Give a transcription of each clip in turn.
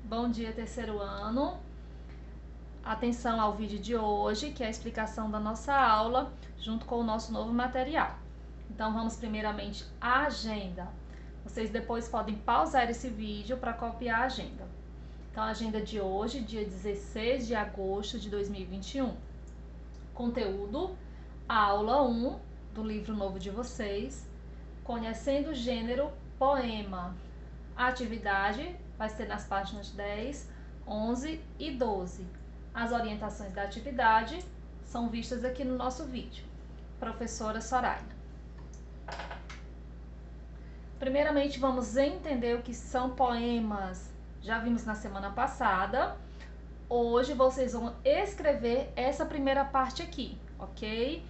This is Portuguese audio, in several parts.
Bom dia, terceiro ano. Atenção ao vídeo de hoje, que é a explicação da nossa aula, junto com o nosso novo material. Então, vamos primeiramente à agenda. Vocês depois podem pausar esse vídeo para copiar a agenda. Então, a agenda de hoje, dia 16 de agosto de 2021. Conteúdo, aula 1 do livro novo de vocês, conhecendo o gênero poema. A atividade vai ser nas páginas 10, 11 e 12. As orientações da atividade são vistas aqui no nosso vídeo. Professora Soraya. Primeiramente, vamos entender o que são poemas. Já vimos na semana passada. Hoje vocês vão escrever essa primeira parte aqui, ok?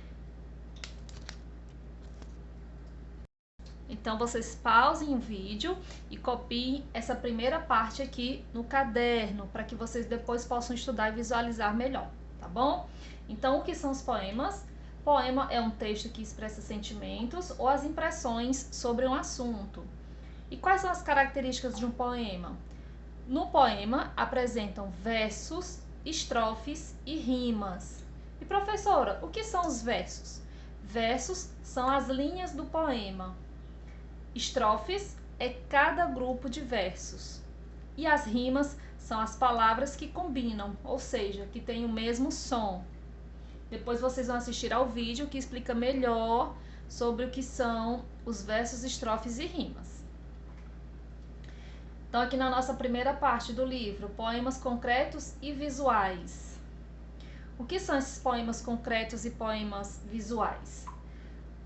Então, vocês pausem o vídeo e copiem essa primeira parte aqui no caderno, para que vocês depois possam estudar e visualizar melhor, tá bom? Então, o que são os poemas? Poema é um texto que expressa sentimentos ou as impressões sobre um assunto. E quais são as características de um poema? No poema, apresentam versos, estrofes e rimas. E professora, o que são os versos? Versos são as linhas do poema. Estrofes é cada grupo de versos. E as rimas são as palavras que combinam, ou seja, que têm o mesmo som. Depois vocês vão assistir ao vídeo que explica melhor sobre o que são os versos, estrofes e rimas. Então, aqui na nossa primeira parte do livro, poemas concretos e visuais. O que são esses poemas concretos e poemas visuais?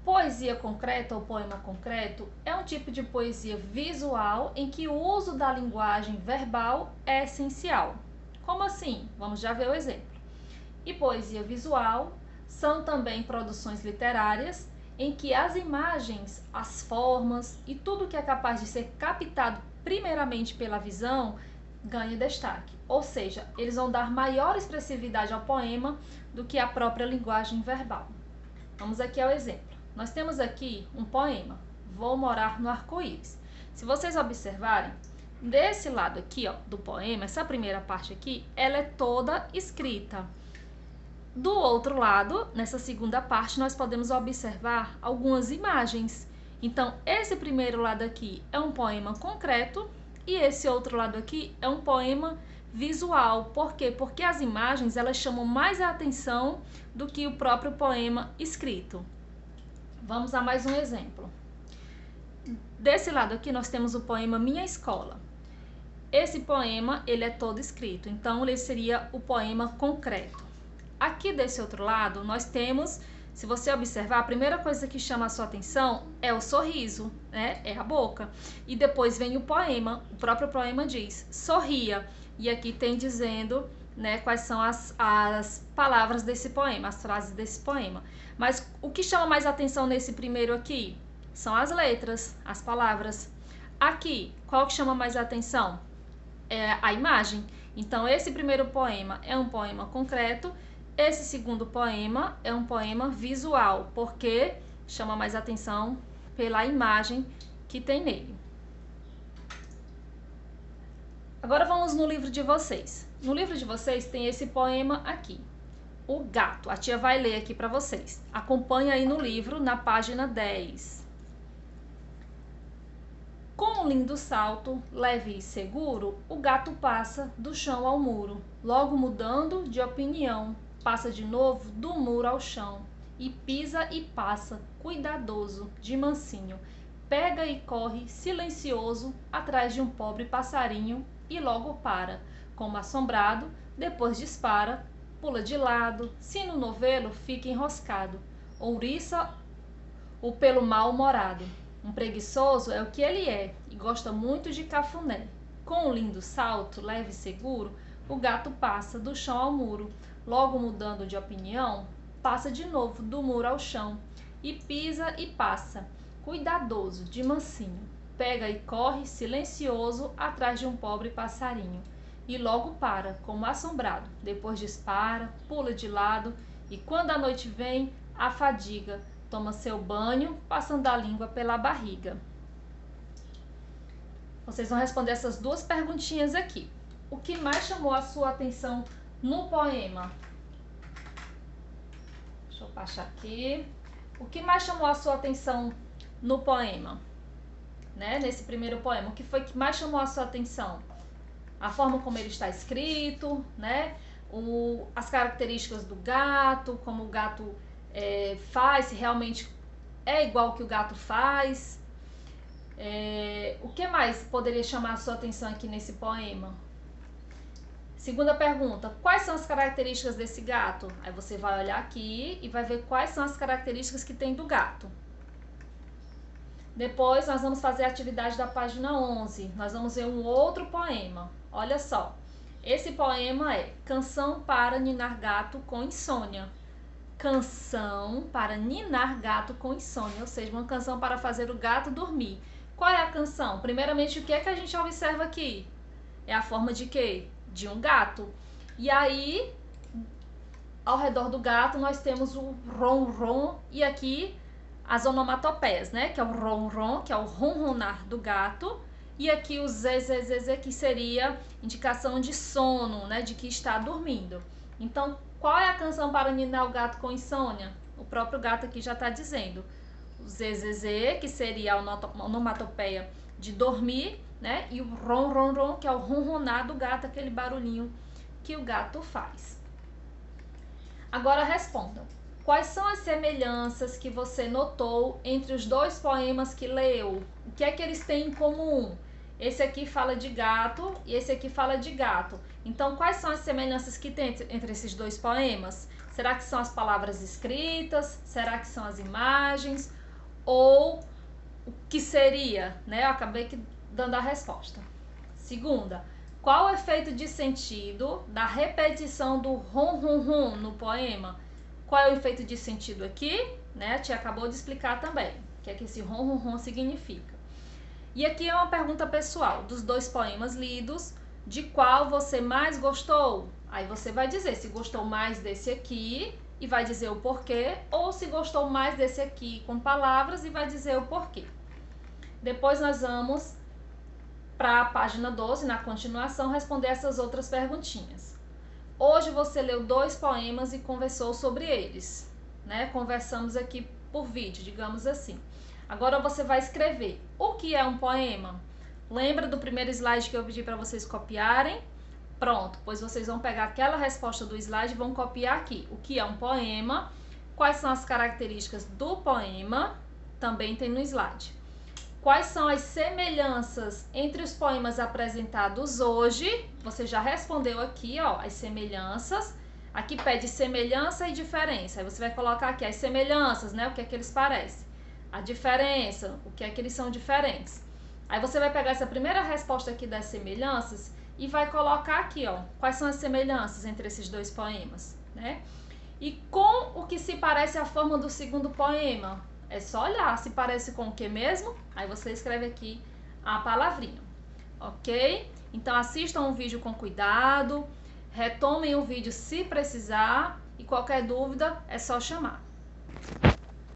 Poesia concreta ou poema concreto é um tipo de poesia visual em que o uso da linguagem verbal é essencial. Como assim? Vamos já ver o exemplo. E poesia visual são também produções literárias em que as imagens, as formas e tudo que é capaz de ser captado primeiramente pela visão ganha destaque. Ou seja, eles vão dar maior expressividade ao poema do que a própria linguagem verbal. Vamos aqui ao exemplo. Nós temos aqui um poema, Vou Morar no Arco-Íris. Se vocês observarem, desse lado aqui, ó, do poema, essa primeira parte aqui, ela é toda escrita. Do outro lado, nessa segunda parte, nós podemos observar algumas imagens. Então, esse primeiro lado aqui é um poema concreto e esse outro lado aqui é um poema visual. Por quê? Porque as imagens, elas chamam mais a atenção do que o próprio poema escrito. Vamos a mais um exemplo. Desse lado aqui nós temos o poema Minha Escola. Esse poema, ele é todo escrito, então ele seria o poema concreto. Aqui desse outro lado nós temos, se você observar, a primeira coisa que chama a sua atenção é o sorriso, né? É a boca. E depois vem o poema, o próprio poema diz, sorria. E aqui tem dizendo, né, quais são as palavras desse poema, as frases desse poema. Mas o que chama mais atenção nesse primeiro aqui são as letras, as palavras. Aqui, qual que chama mais atenção? É a imagem. Então, esse primeiro poema é um poema concreto, esse segundo poema é um poema visual, porque chama mais atenção pela imagem que tem nele. Agora vamos no livro de vocês. No livro de vocês tem esse poema aqui, O Gato. A tia vai ler aqui para vocês. Acompanha aí no livro, na página 10. Com um lindo salto, leve e seguro, o gato passa do chão ao muro, logo mudando de opinião, passa de novo do muro ao chão, e pisa e passa, cuidadoso, de mansinho, pega e corre, silencioso, atrás de um pobre passarinho, e logo para, como assombrado, depois dispara, pula de lado, se no novelo fica enroscado, ouriça o pelo mal-humorado. Um preguiçoso é o que ele é, e gosta muito de cafuné. Com um lindo salto, leve e seguro, o gato passa do chão ao muro, logo mudando de opinião, passa de novo do muro ao chão, e pisa e passa, cuidadoso, de mansinho, pega e corre, silencioso, atrás de um pobre passarinho, e logo para, como assombrado, depois dispara, pula de lado, e quando a noite vem, a fadiga, toma seu banho, passando a língua pela barriga. Vocês vão responder essas duas perguntinhas aqui. o que mais chamou a sua atenção no poema? Deixa eu baixar aqui. O que mais chamou a sua atenção no poema? Né? Nesse primeiro poema, o que foi que mais chamou a sua atenção? A forma como ele está escrito, né? As características do gato, como o gato faz, se realmente é igual que o gato faz. O que mais poderia chamar a sua atenção aqui nesse poema? Segunda pergunta, quais são as características desse gato? Aí você vai olhar aqui e vai ver quais são as características que tem do gato. Depois nós vamos fazer a atividade da página 11. Nós vamos ver um outro poema. Olha só, esse poema é Canção para Ninar Gato com Insônia. Canção para ninar gato com insônia, ou seja, uma canção para fazer o gato dormir. Qual é a canção? Primeiramente, o que é que a gente observa aqui? É a forma de quê? De um gato. E aí, ao redor do gato, nós temos o ron-ron e aqui as onomatopeias, né? Que é o ron-ron, que é o ronronar do gato. E aqui o zê, que seria indicação de sono, né? De que está dormindo. Então, qual é a canção para ninar o gato com insônia? O próprio gato aqui já está dizendo. O zê, que seria a onomatopeia de dormir, né? E o ron, que é o ronronar do gato, aquele barulhinho que o gato faz. Agora responda. Quais são as semelhanças que você notou entre os dois poemas que leu? O que é que eles têm em comum? Esse aqui fala de gato e esse aqui fala de gato. Então, quais são as semelhanças que tem entre esses dois poemas? Será que são as palavras escritas? Será que são as imagens? Ou o que seria? Né? Eu acabei aqui dando a resposta. Segunda, qual o efeito de sentido da repetição do ron no poema? Qual é o efeito de sentido aqui? Né? A tia acabou de explicar também o que é que esse ron significa. E aqui é uma pergunta pessoal, dos dois poemas lidos, de qual você mais gostou? Aí você vai dizer se gostou mais desse aqui e vai dizer o porquê, ou se gostou mais desse aqui com palavras e vai dizer o porquê. Depois nós vamos para a página 12, na continuação, responder essas outras perguntinhas. Hoje você leu dois poemas e conversou sobre eles, né? Conversamos aqui por vídeo, digamos assim. Agora você vai escrever o que é um poema. Lembra do primeiro slide que eu pedi para vocês copiarem? Pronto, pois vocês vão pegar aquela resposta do slide e vão copiar aqui. O que é um poema? Quais são as características do poema? Também tem no slide. Quais são as semelhanças entre os poemas apresentados hoje? Você já respondeu aqui, ó, as semelhanças. Aqui pede semelhança e diferença. Aí você vai colocar aqui as semelhanças, né? O que é que eles parecem. A diferença, o que é que eles são diferentes. Aí você vai pegar essa primeira resposta aqui das semelhanças e vai colocar aqui, ó, quais são as semelhanças entre esses dois poemas, né? E com o que se parece a forma do segundo poema, é só olhar se parece com o que mesmo, aí você escreve aqui a palavrinha, ok? Então assistam o vídeo com cuidado, retomem o vídeo se precisar e qualquer dúvida é só chamar.